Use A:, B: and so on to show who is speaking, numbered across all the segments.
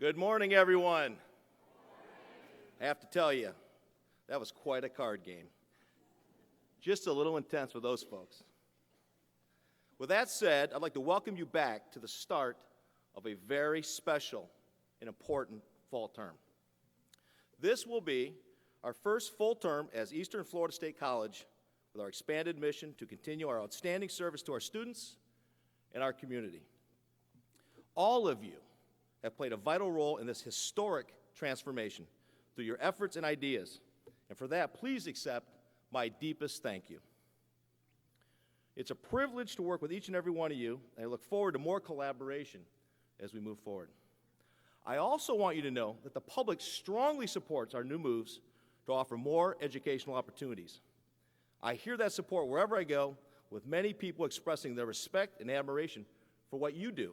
A: Good morning, everyone. I have to tell you, that was quite a card game. Just a little intense with those folks. With that said, I'd like to welcome you back to the start of a very special and important fall term. This will be our first full term as Eastern Florida State College with our expanded mission to continue our outstanding service to our students and our community. All of you have played a vital role in this historic transformation through your efforts and ideas, and for that, please accept my deepest thank you. It's a privilege to work with each and every one of you, and I look forward to more collaboration as we move forward. I also want you to know that the public strongly supports our new moves to offer more educational opportunities. I hear that support wherever I go, with many people expressing their respect and admiration for what you do.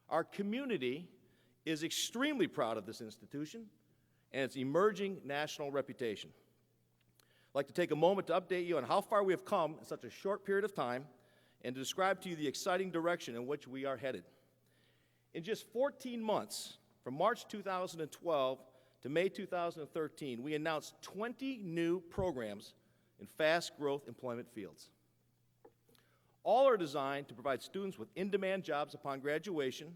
A: Our community is extremely proud of this institution and its emerging national reputation. I'd like to take a moment to update you on how far we have come in such a short period of time and to describe to you the exciting direction in which we are headed. In just 14 months, from March 2012 to May 2013, we announced 20 new programs in fast-growth employment fields. All are designed to provide students with in-demand jobs upon graduation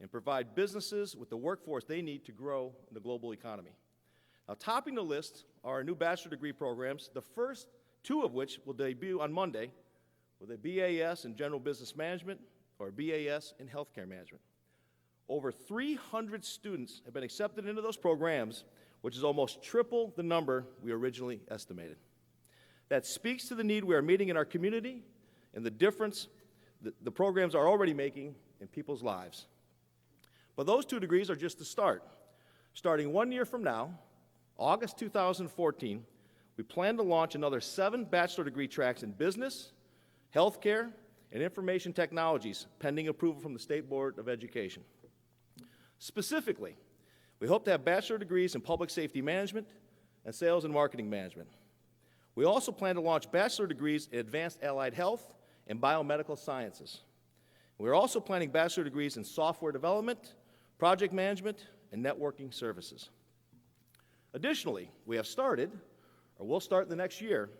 A: and provide businesses with the workforce they need to grow in the global economy. Now, topping the list are our new bachelor degree programs, the first two of which will debut on Monday with a BAS in General Business Management or a BAS in Healthcare Management. Over 300 students have been accepted into those programs, which is almost triple the number we originally estimated. That speaks to the need we are meeting in our community and the difference the programs are already making in people's lives. But those two degrees are just the start. Starting 1 year from now, August 2014, we plan to launch another 7 bachelor degree tracks in business, healthcare, and information technologies, pending approval from the State Board of Education. Specifically, we hope to have bachelor degrees in public safety management and sales and marketing management. We also plan to launch bachelor degrees in advanced allied health and biomedical sciences. We're also planning bachelor degrees in software development, project management, and networking services. Additionally, we have started, or will start the next year,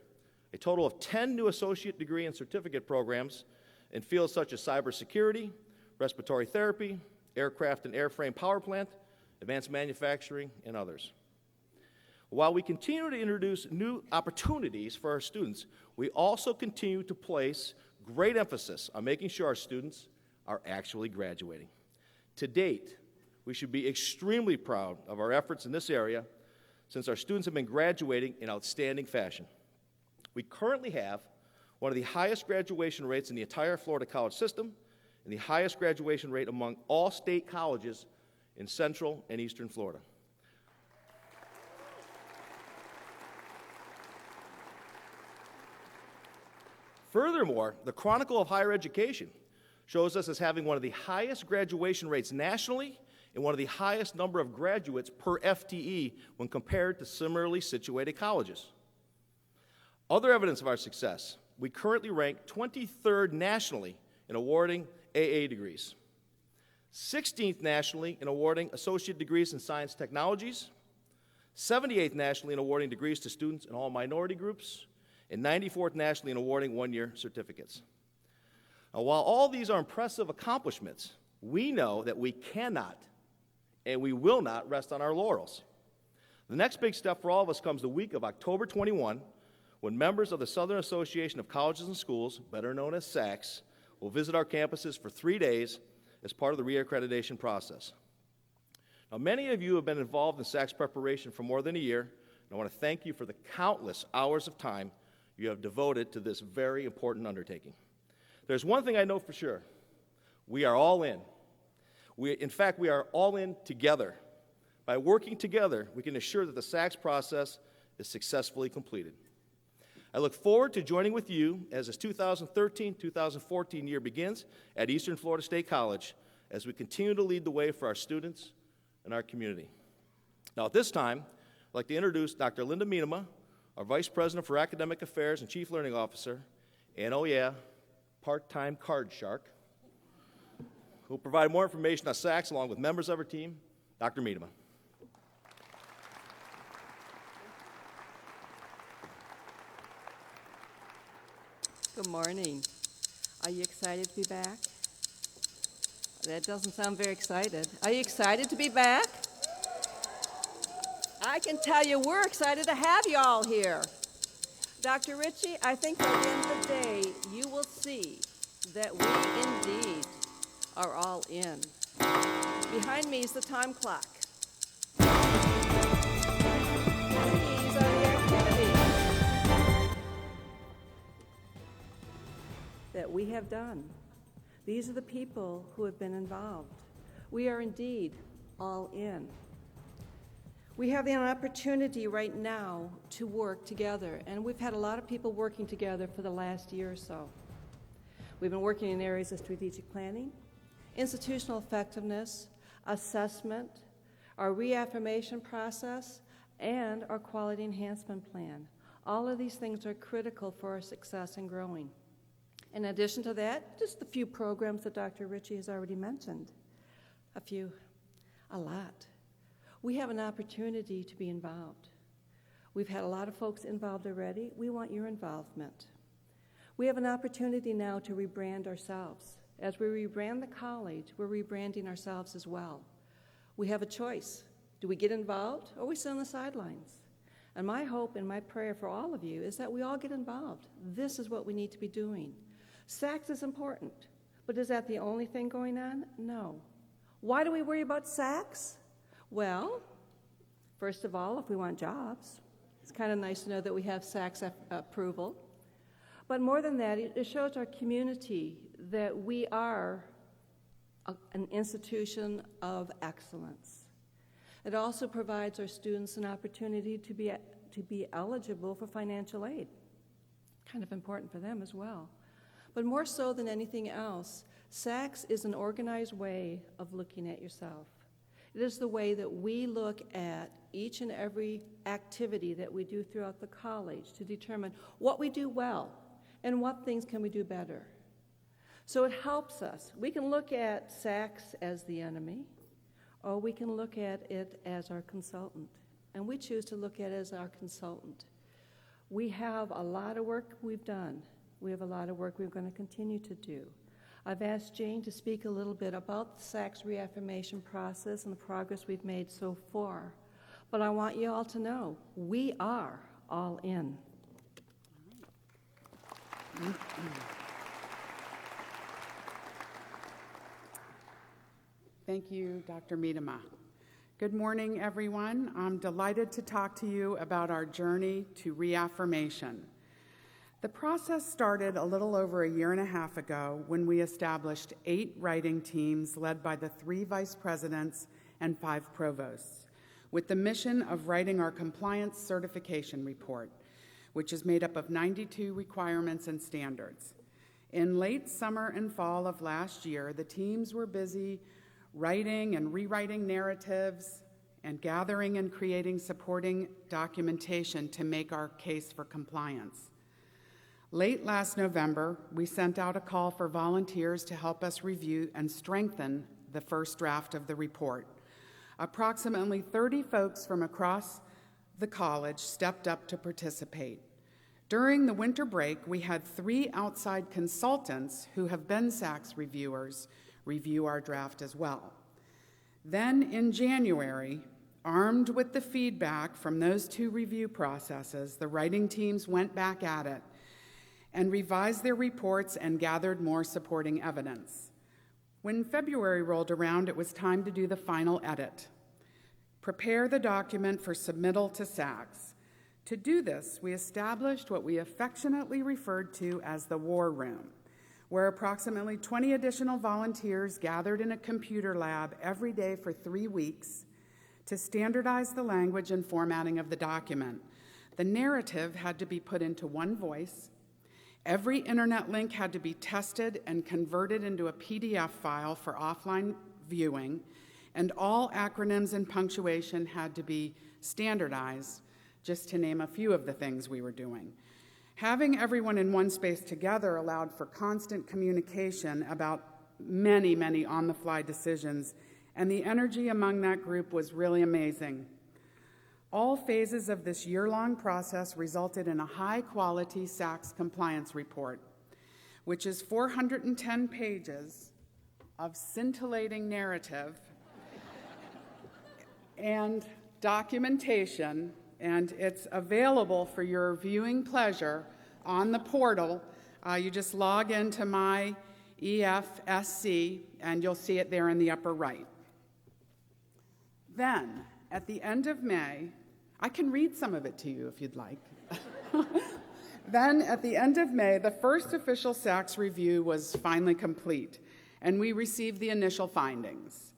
A: a total of 10 new associate degree and certificate programs in fields such as cybersecurity, respiratory therapy, aircraft and airframe power plant, advanced manufacturing, and others. While we continue to introduce new opportunities for our students, we also continue to place great emphasis on making sure our students are actually graduating. To date, we should be extremely proud of our efforts in this area since our students have been graduating in outstanding fashion. We currently have one of the highest graduation rates in the entire Florida college system and the highest graduation rate among all state colleges in Central and Eastern Florida. Furthermore, the Chronicle of Higher Education shows us as having one of the highest graduation rates nationally and one of the highest number of graduates per FTE when compared to similarly situated colleges. Other evidence of our success, we currently rank 23rd nationally in awarding AA degrees, 16th nationally in awarding associate degrees in science technologies, 78th nationally in awarding degrees to students in all minority groups, and 94th nationally in awarding one-year certificates. Now, while all these are impressive accomplishments, we know that we cannot and we will not rest on our laurels. The next big step for all of us comes the week of October 21, when members of the Southern Association of Colleges and Schools, better known as SACS, will visit our campuses for 3 days as part of the re-accreditation process. Now, many of you have been involved in SACS preparation for more than a year, and I want to thank you for the countless hours of time you have devoted to this very important undertaking. There's one thing I know for sure. We are all in. In fact, we are all in together. By working together, we can assure that the SACS process is successfully completed. I look forward to joining with you as this 2013-2014 year begins at Eastern Florida State College as we continue to lead the way for our students and our community. Now, at this time, I'd like to introduce Dr. Linda Minema, our Vice President for Academic Affairs and Chief Learning Officer, and oh yeah, part-time card shark, who will provide more information on SACS along with members of our team Dr. Miedema.
B: Good morning. Are you excited to be back? That doesn't sound very excited. Are you excited to be back? I can tell you we're excited to have you all here. Dr. Ritchie, I think by the end of the day, you will see that we indeed are all in. Behind me is the time clock. These are the activities that we have done. These are the people who have been involved. We are indeed all in. We have the opportunity right now to work together, and we've had a lot of people working together for the last year or so. We've been working in areas of strategic planning, institutional effectiveness, assessment, our reaffirmation process, and our quality enhancement plan. All of these things are critical for our success in growing. In addition to that, just a few programs that Dr. Ritchie has already mentioned. A lot. We have an opportunity to be involved. We've had a lot of folks involved already. We want your involvement. We have an opportunity now to rebrand ourselves. As we rebrand the college, we're rebranding ourselves as well. We have a choice. Do we get involved, or we sit on the sidelines? And my hope and my prayer for all of you is that we all get involved. This is what we need to be doing. SACS is important, but is that the only thing going on? No. Why do we worry about SACS? Well, first of all, if we want jobs, it's kind of nice to know that we have SACS approval. But more than that, it shows our community that we are an institution of excellence. It also provides our students an opportunity to be eligible for financial aid. Kind of important for them as well. But more so than anything else, SACS is an organized way of looking at yourself. It is the way that we look at each and every activity that we do throughout the college to determine what we do well and what things can we do better. So it helps us. We can look at SACS as the enemy, or we can look at it as our consultant. And we choose to look at it as our consultant. We have a lot of work we've done. We have a lot of work we're going to continue to do. I've asked Jane to speak a little bit about the SACS reaffirmation process and the progress we've made so far. But I want you all to know, we are all in.
C: Thank you, Dr. Miedema. Good morning, everyone. I'm delighted to talk to you about our journey to reaffirmation. The process started a little over a year and a half ago when we established 8 writing teams led by the 3 vice presidents and 5 provosts, with the mission of writing our compliance certification report, which is made up of 92 requirements and standards. In late summer and fall of last year, the teams were busy writing and rewriting narratives and gathering and creating supporting documentation to make our case for compliance. Late last November, we sent out a call for volunteers to help us review and strengthen the first draft of the report. Approximately 30 folks from across the college stepped up to participate. During the winter break, we had 3 outside consultants who have been SACS reviewers review our draft as well. Then in January, armed with the feedback from those 2 review processes, the writing teams went back at it and revised their reports and gathered more supporting evidence. When February rolled around, it was time to do the final edit. Prepare the document for submittal to SACS. To do this, we established what we affectionately referred to as the War Room, where approximately 20 additional volunteers gathered in a computer lab every day for 3 weeks to standardize the language and formatting of the document. The narrative had to be put into one voice. Every internet link had to be tested and converted into a PDF file for offline viewing, and all acronyms and punctuation had to be standardized, just to name a few of the things we were doing. Having everyone in one space together allowed for constant communication about many, many on-the-fly decisions and the energy among that group was really amazing. All phases of this year-long process resulted in a high-quality SACS compliance report, which is 410 pages of scintillating narrative and documentation, and it's available for your viewing pleasure on the portal. You just log into my EFSC, and you'll see it there in the upper right. Then, at the end of May, I can read some of it to you if you'd like. Then, at the end of May, the first official SACS review was finally complete, and we received the initial findings.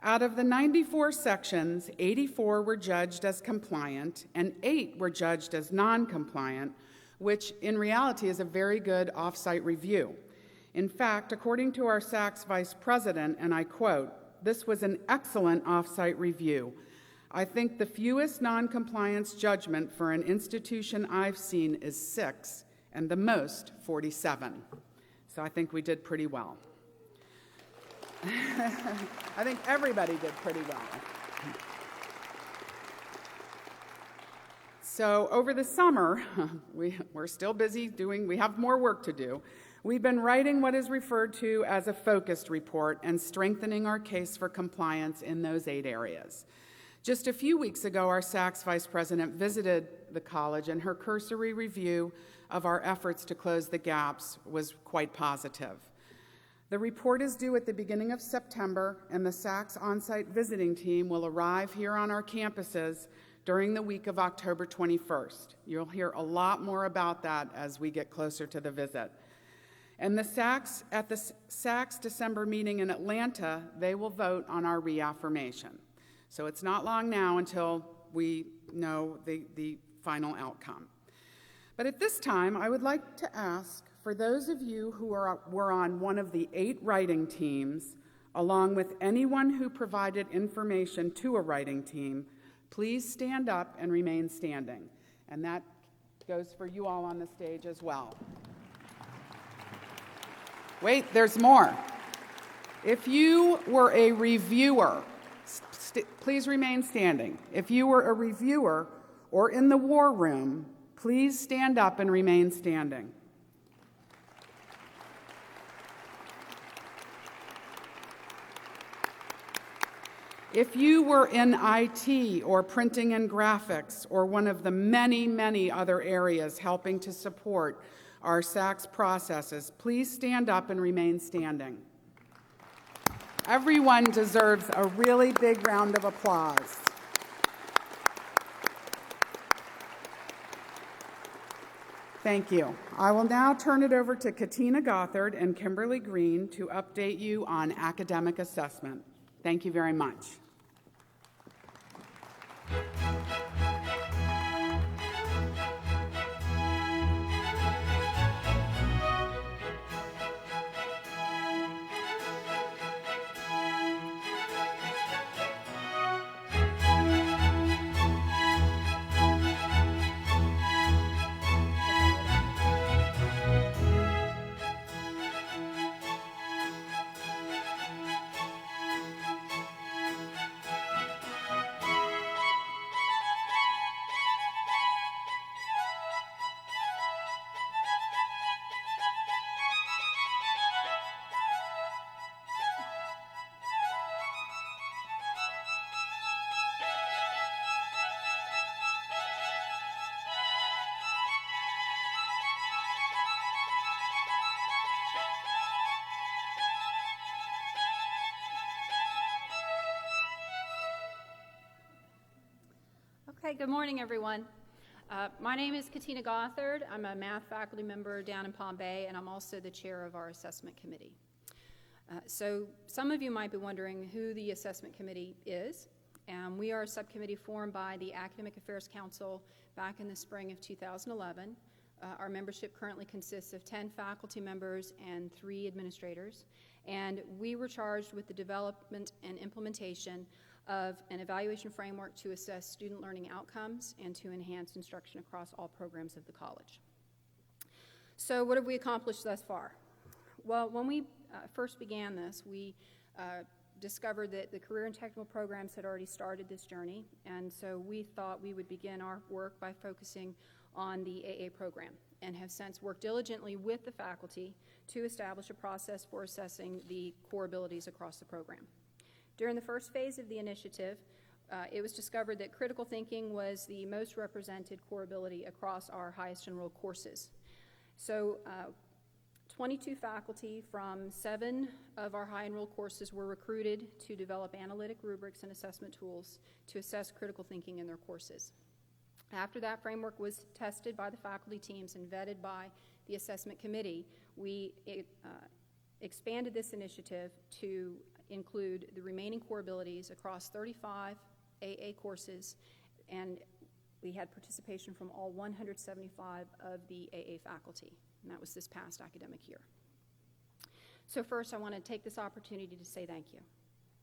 C: Out of the 94 sections, 84 were judged as compliant, and 8 were judged as non-compliant, which in reality is a very good off-site review. In fact, according to our SACS vice president, and I quote, "This was an excellent off-site review. I think the fewest non-compliance judgment for an institution I've seen is 6, and the most 47. So I think we did pretty well. I think everybody did pretty well. So over the summer, we're still busy we have more work to do. We've been writing what is referred to as a focused report and strengthening our case for compliance in those 8 areas. Just a few weeks ago, our SACS vice president visited the college, and her cursory review of our efforts to close the gaps was quite positive. The report is due at the beginning of September, and the SACS on-site visiting team will arrive here on our campuses during the week of October 21st. You'll hear a lot more about that as we get closer to the visit. And at the SACS December meeting in Atlanta, they will vote on our reaffirmation. So it's not long now until we know the final outcome. But at this time, I would like to ask, for those of you who were on one of the 8 writing teams, along with anyone who provided information to a writing team, please stand up and remain standing. And that goes for you all on the stage as well. Wait, there's more. If you were a reviewer, please remain standing. If you were a reviewer or in the war room, please stand up and remain standing. If you were in IT or printing and graphics or one of the many, many other areas helping to support our SACS processes, please stand up and remain standing. Everyone deserves a really big round of applause. Thank you. I will now turn it over to Katina Gothard and Kimberly Green to update you on academic assessment. Thank you very much.
D: Okay, good morning, everyone. My name is Katina Gothard. I'm a math faculty member down in Palm Bay, and I'm also the chair of our assessment committee. So some of you might be wondering who the assessment committee is. We are a subcommittee formed by the Academic Affairs Council back in the spring of 2011. Our membership currently consists of 10 faculty members and 3 administrators, and we were charged with the development and implementation of an evaluation framework to assess student learning outcomes and to enhance instruction across all programs of the college. So what have we accomplished thus far? Well, when we first began this, we discovered that the career and technical programs had already started this journey, and so we thought we would begin our work by focusing on the AA program, and have since worked diligently with the faculty to establish a process for assessing the core abilities across the program. During the first phase of the initiative, it was discovered that critical thinking was the most represented core ability across our highest enrolled courses. So 22 faculty from 7 of our high enrolled courses were recruited to develop analytic rubrics and assessment tools to assess critical thinking in their courses. After that framework was tested by the faculty teams and vetted by the assessment committee, we expanded this initiative to include the remaining core abilities across 35 AA courses, and we had participation from all 175 of the AA faculty, and that was this past academic year. So first, I want to take this opportunity to say thank you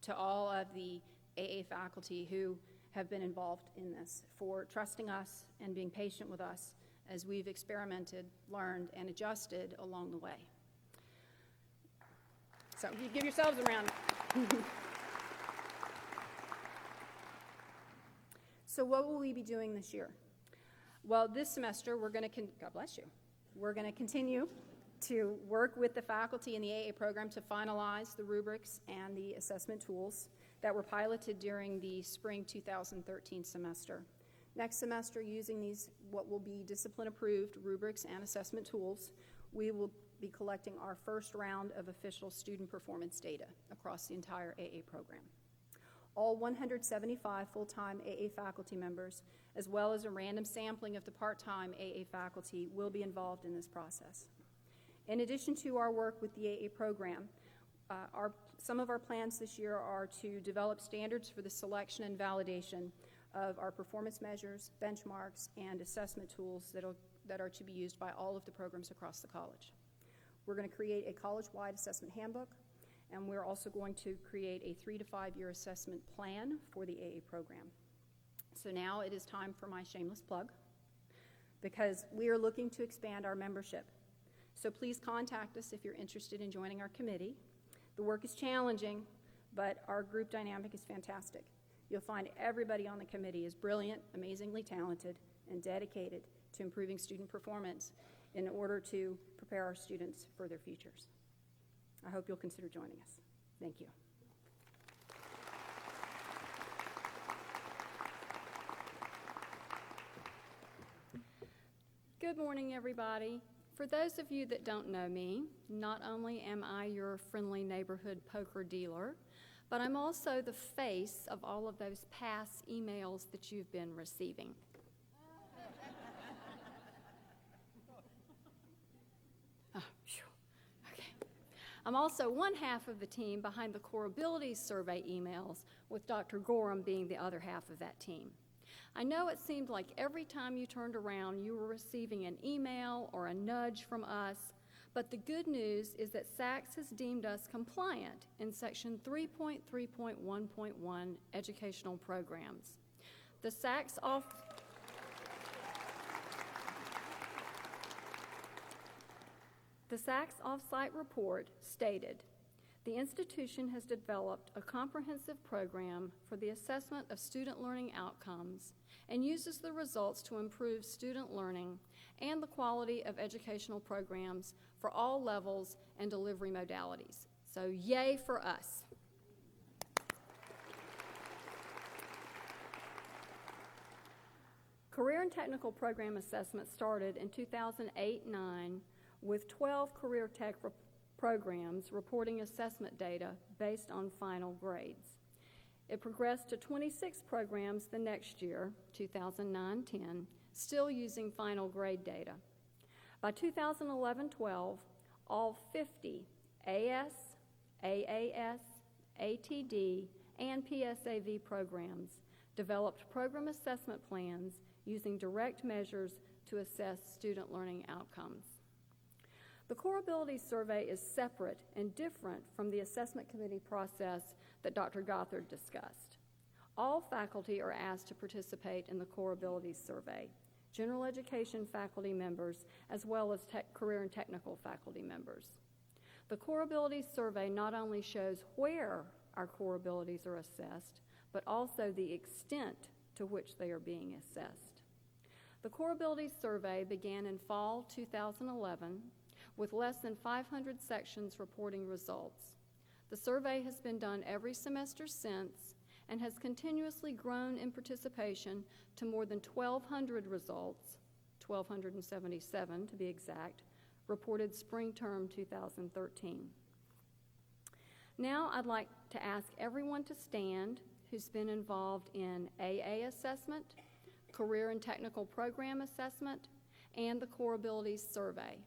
D: to all of the AA faculty who have been involved in this, for trusting us and being patient with us as we've experimented, learned, and adjusted along the way. So you give yourselves a round. So what will we be doing this year? Well, this semester we're going to, God bless you, we're going to continue to work with the faculty in the AA program to finalize the rubrics and the assessment tools that were piloted during the spring 2013 semester. Next semester, using these, what will be discipline-approved rubrics and assessment tools, we will be collecting our first round of official student performance data across the entire AA program. All 175 full-time AA faculty members, as well as a random sampling of the part-time AA faculty, will be involved in this process. In addition to our work with the AA program, some of our plans this year are to develop standards for the selection and validation of our performance measures, benchmarks, and assessment tools that are to be used by all of the programs across the college. We're going to create a college-wide assessment handbook, and we're also going to create a 3 to 5 year assessment plan for the AA program. So now it is time for my shameless plug, because we are looking to expand our membership. So please contact us if you're interested in joining our committee. The work is challenging, but our group dynamic is fantastic. You'll find everybody on the committee is brilliant, amazingly talented, and dedicated to improving student performance in order to prepare our students for their futures. I hope you'll consider joining us. Thank you.
E: Good morning, everybody. For those of you that don't know me, not only am I your friendly neighborhood poker dealer, but I'm also the face of all of those past emails that you've been receiving. Okay. I'm also one half of the team behind the Core Abilities Survey emails, with Dr. Gorham being the other half of that team. I know it seemed like every time you turned around, you were receiving an email or a nudge from us, but the good news is that SACS has deemed us compliant in Section 3.3.1.1 educational programs. The SACS off-site report stated, the institution has developed a comprehensive program for the assessment of student learning outcomes and uses the results to improve student learning and the quality of educational programs for all levels and delivery modalities. So yay for us. Career and technical program assessment started in 2008-09 with 12 career tech programs reporting assessment data based on final grades. It progressed to 26 programs the next year, 2009-10, still using final grade data. By 2011-12, all 50 AS, AAS, ATD, and PSAV programs developed program assessment plans using direct measures to assess student learning outcomes. The Core Abilities Survey is separate and different from the assessment committee process that Dr. Gothard discussed. All faculty are asked to participate in the Core Abilities Survey, general education faculty members, as well as career and technical faculty members. The Core Abilities Survey not only shows where our core abilities are assessed, but also the extent to which they are being assessed. The Core Abilities Survey began in fall 2011 with less than 500 sections reporting results. The survey has been done every semester since and has continuously grown in participation to more than 1,200 results, 1,277 to be exact, reported spring term 2013. Now I'd like to ask everyone to stand who's been involved in AA assessment, career and technical program assessment, and the Core Abilities Survey.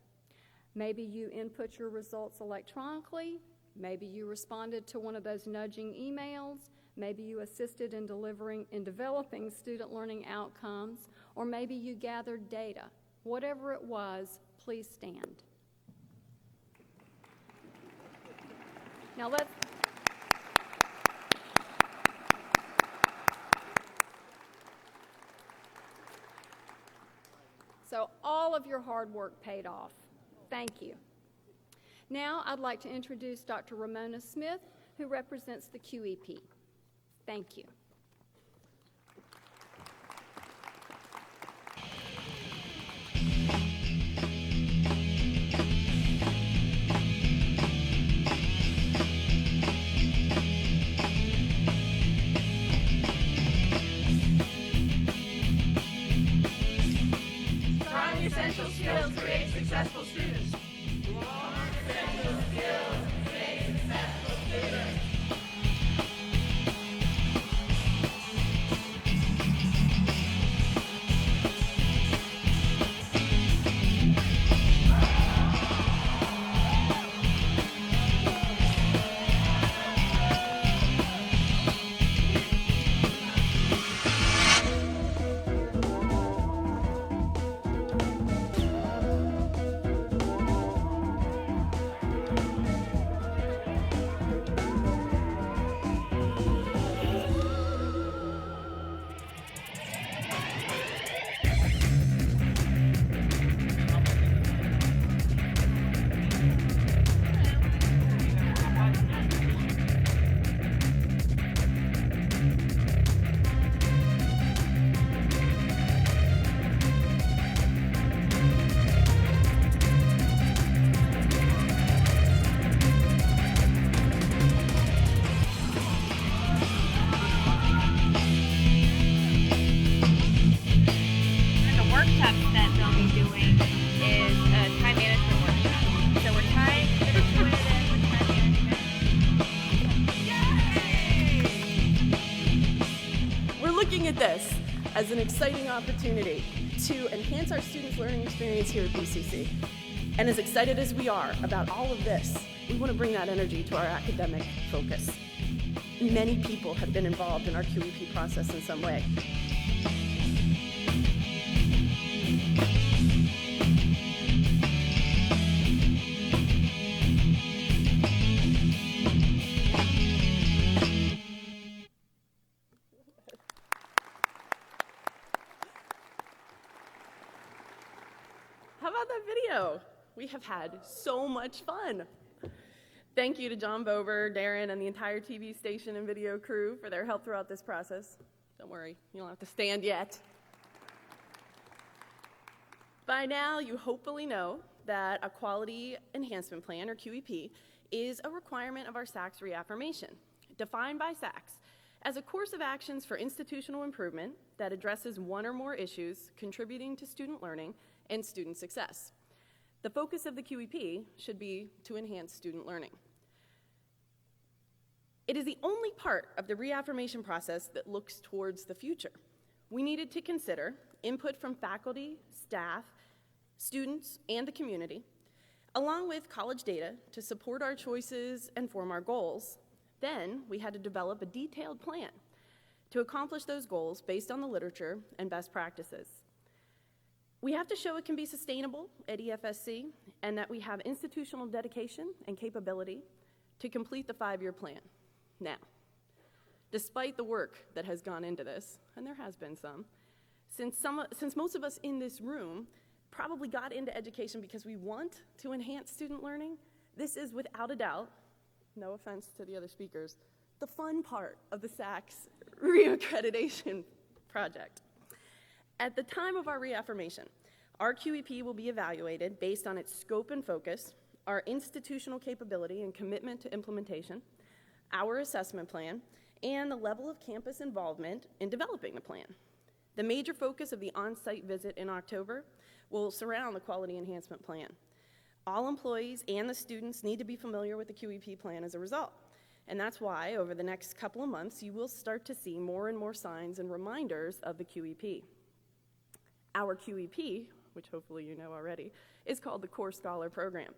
E: Maybe you input your results electronically, maybe you responded to one of those nudging emails, maybe you assisted in developing student learning outcomes, or maybe you gathered data. Whatever it was, please stand. Now So all of your hard work paid off. Thank you. Now I'd like to introduce Dr. Ramona Smith, who represents the QEP. Thank you.
F: Strong essential skills create successful students. Strong essential skills create successful students.
G: The workshop that they'll be doing is a time management workshop. So we're tying this with time management.
H: We're looking at this as an exciting opportunity to enhance our students' learning experience here at BCC. And as excited as we are about all of this, we want to bring that energy to our academic focus. Many people have been involved in our QEP process in some way. How about that video? We have had so much fun. Thank you to John Bober, Darren, and the entire TV station and video crew for their help throughout this process. Don't worry, you don't have to stand yet. By now, you hopefully know that a Quality Enhancement Plan, or QEP, is a requirement of our SACS reaffirmation, defined by SACS as a course of actions for institutional improvement that addresses one or more issues contributing to student learning and student success. The focus of the QEP should be to enhance student learning. It is the only part of the reaffirmation process that looks towards the future. We needed to consider input from faculty, staff, students, and the community, along with college data to support our choices and form our goals. Then we had to develop a detailed plan to accomplish those goals based on the literature and best practices. We have to show it can be sustainable at EFSC and that we have institutional dedication and capability to complete the 5-year plan. Now, despite the work that has gone into this, and there has been some, since most of us in this room probably got into education because we want to enhance student learning, this is without a doubt, no offense to the other speakers, the fun part of the SACS re-accreditation project. At the time of our reaffirmation, our QEP will be evaluated based on its scope and focus, our institutional capability and commitment to implementation, our assessment plan, and the level of campus involvement in developing the plan. The major focus of the on-site visit in October will surround the Quality Enhancement Plan. All employees and the students need to be familiar with the QEP plan as a result. And that's why, over the next couple of months, you will start to see more and more signs and reminders of the QEP. Our QEP, which hopefully you know already, is called the Core Scholar Program.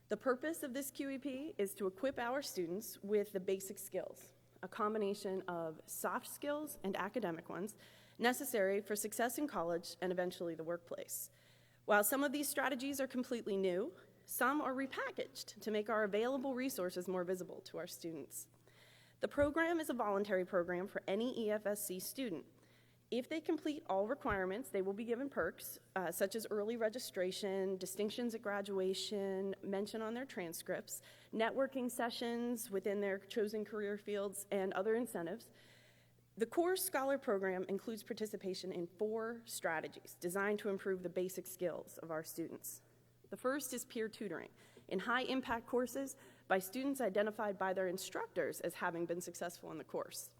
H: The purpose of this QEP is to equip our students with the basic skills, a combination of soft skills and academic ones, necessary for success in college and eventually the workplace. While some of these strategies are completely new, some are repackaged to make our available resources more visible to our students. The program is a voluntary program for any EFSC student. If they complete all requirements, they will be given perks, such as early registration, distinctions at graduation, mention on their transcripts, networking sessions within their chosen career fields, and other incentives. The Core Scholar Program includes participation in 4 strategies designed to improve the basic skills of our students. The first is peer tutoring in high-impact courses by students identified by their instructors as having been successful in the course.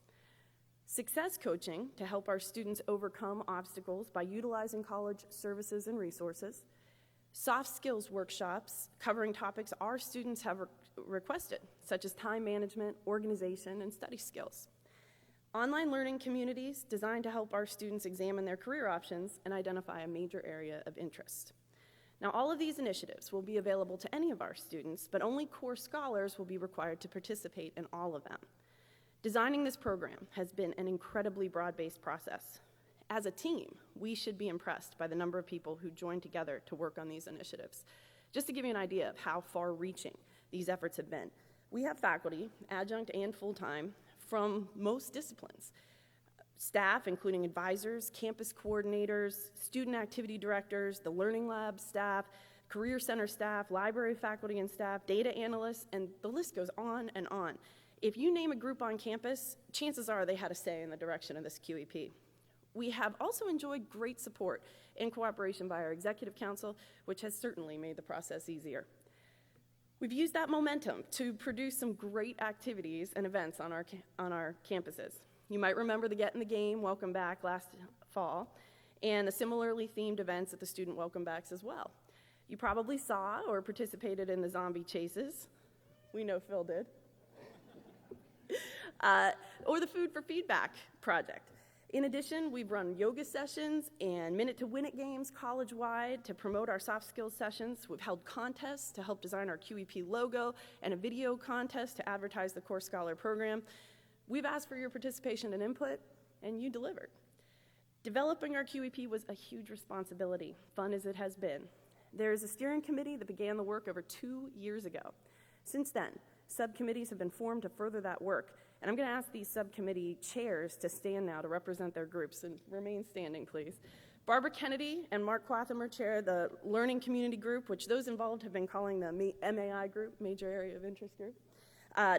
H: Success coaching to help our students overcome obstacles by utilizing college services and resources. Soft skills workshops covering topics our students have requested, such as time management, organization, and study skills. Online learning communities designed to help our students examine their career options and identify a major area of interest. Now, all of these initiatives will be available to any of our students, but only core scholars will be required to participate in all of them. Designing this program has been an incredibly broad-based process. As a team, we should be impressed by the number of people who joined together to work on these initiatives. Just to give you an idea of how far-reaching these efforts have been, we have faculty, adjunct and full-time, from most disciplines. Staff, including advisors, campus coordinators, student activity directors, the Learning Lab staff, Career Center staff, library faculty and staff, data analysts, and the list goes on and on. If you name a group on campus, chances are they had a say in the direction of this QEP. We have also enjoyed great support and cooperation by our Executive Council, which has certainly made the process easier. We've used that momentum to produce some great activities and events on our campuses. You might remember the Get in the Game Welcome Back last fall, and the similarly themed events at the Student Welcome Backs as well. You probably saw or participated in the zombie chases. We know Phil did. Or the Food for Feedback project. In addition, we've run yoga sessions and Minute to Win It games college-wide to promote our soft skills sessions. We've held contests to help design our QEP logo and a video contest to advertise the Core Scholar Program. We've asked for your participation and input, and you delivered. Developing our QEP was a huge responsibility, fun as it has been. There is a steering committee that began the work over 2 years ago. Since then, subcommittees have been formed to further that work, and I'm going to ask these subcommittee chairs to stand now to represent their groups, and remain standing, please. Barbara Kennedy and Mark Quathamer chair the Learning Community Group, which those involved have been calling the MAI Group, Major Area of Interest Group.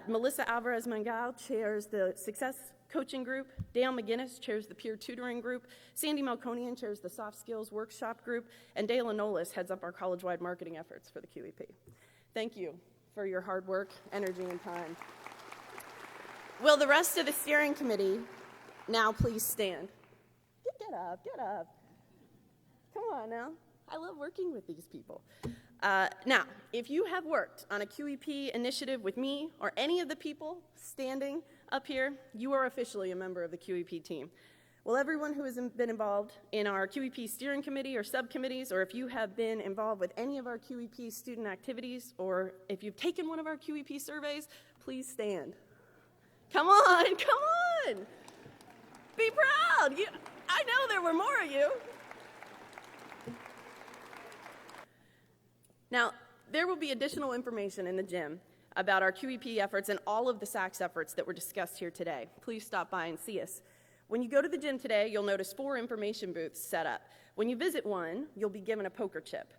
H: Melissa Alvarez-Mangal chairs the Success Coaching Group. Dale McGinnis chairs the Peer Tutoring Group. Sandy Melkonian chairs the Soft Skills Workshop Group. And Dale Anolis heads up our college-wide marketing efforts for the QEP. Thank you for your hard work, energy, and time. Will the rest of the steering committee now please stand? Get up, get up. Come on now. I love working with these people. Now, if you have worked on a QEP initiative with me or any of the people standing up here, you are officially a member of the QEP team. Well, everyone who has been involved in our QEP steering committee or subcommittees, or if you have been involved with any of our QEP student activities, or if you've taken one of our QEP surveys, please stand. Come on, come on. Be proud. I know there were more of you. Now, there will be additional information in the gym about our QEP efforts and all of the SACS efforts that were discussed here today. Please stop by and see us. When you go to the gym today, you'll notice 4 information booths set up. When you visit one, you'll be given a poker chip.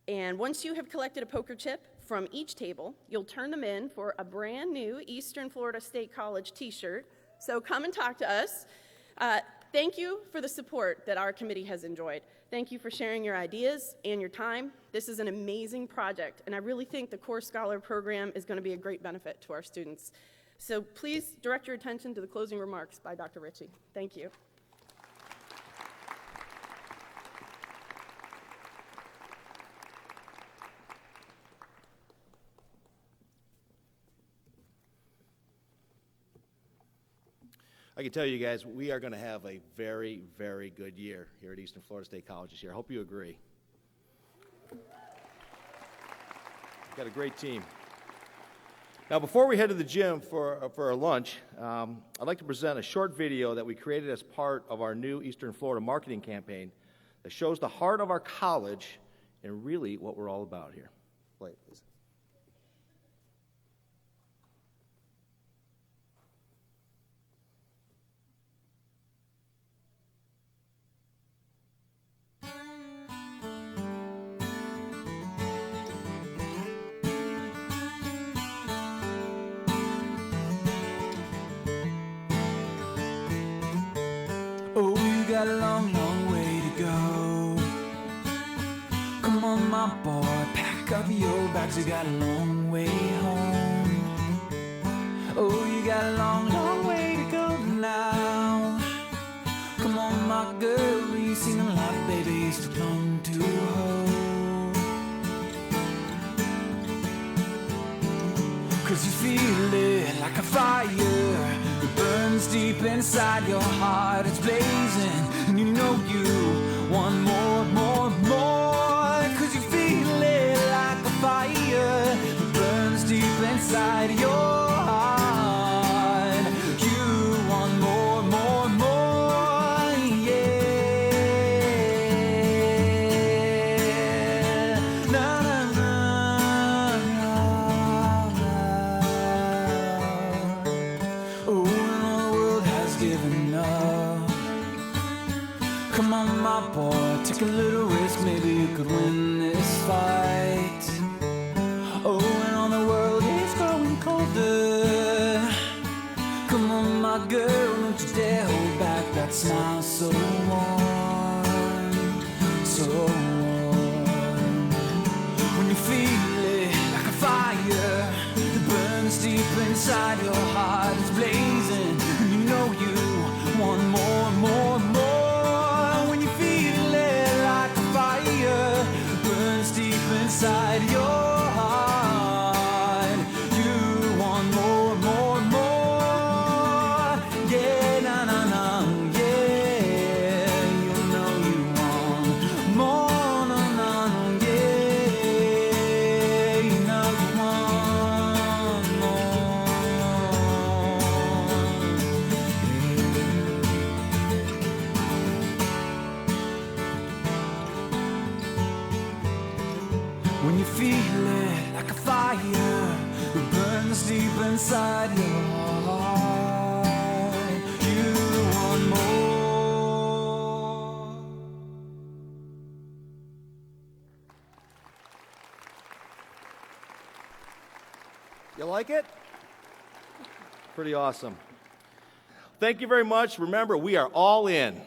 H: And once you have collected a poker chip, from each table. You'll turn them in for a brand new Eastern Florida State College t-shirt. So come and talk to us. Thank you for the support that our committee has enjoyed. Thank you for sharing your ideas and your time. This is an amazing project, and I really think the Core Scholar program is going to be a great benefit to our students. So please direct your attention to the closing remarks by Dr. Ritchie. Thank you.
A: I can tell you guys, we are going to have a very, very good year here at Eastern Florida State College this year. I hope you agree. We've got a great team. Now, before we head to the gym for our lunch, I'd like to present a short video that we created as part of our new Eastern Florida marketing campaign that shows the heart of our college and really what we're all about here. Play it, please.
I: Oh, you got a long, long way to go. Come on, my boy, pack up your bags, you got a long way home. Oh, you got a long, long way to go now. Come on, my girl, you seen a lot of babies to come to hold. 'Cause you feel it like a fire. It burns deep inside your heart, it's blazing, and you know you want more, more, more. 'Cause you feel it like a fire, it burns deep inside your heart. You want more, more, more, yeah. Na, na, na, na, na. Oh, given up. Come on, my boy, take a little risk, maybe you could win this fight. Oh, and all the world is growing colder. Come on, my girl, don't you dare hold back that smile so warm, so warm. When you feel it like a fire that burns deep inside your heart, it's blazing, and you know you want more, more, more. When you feel it like a fire that burns deep inside your heart, you want more, more, more. Yeah, na, na, na, yeah. You know you want more, na, na, yeah. You know you want more. When you feel it like a fire that burns deep inside your heart, you want more.
A: You like it? Pretty awesome. Thank you very much. Remember, we are all in.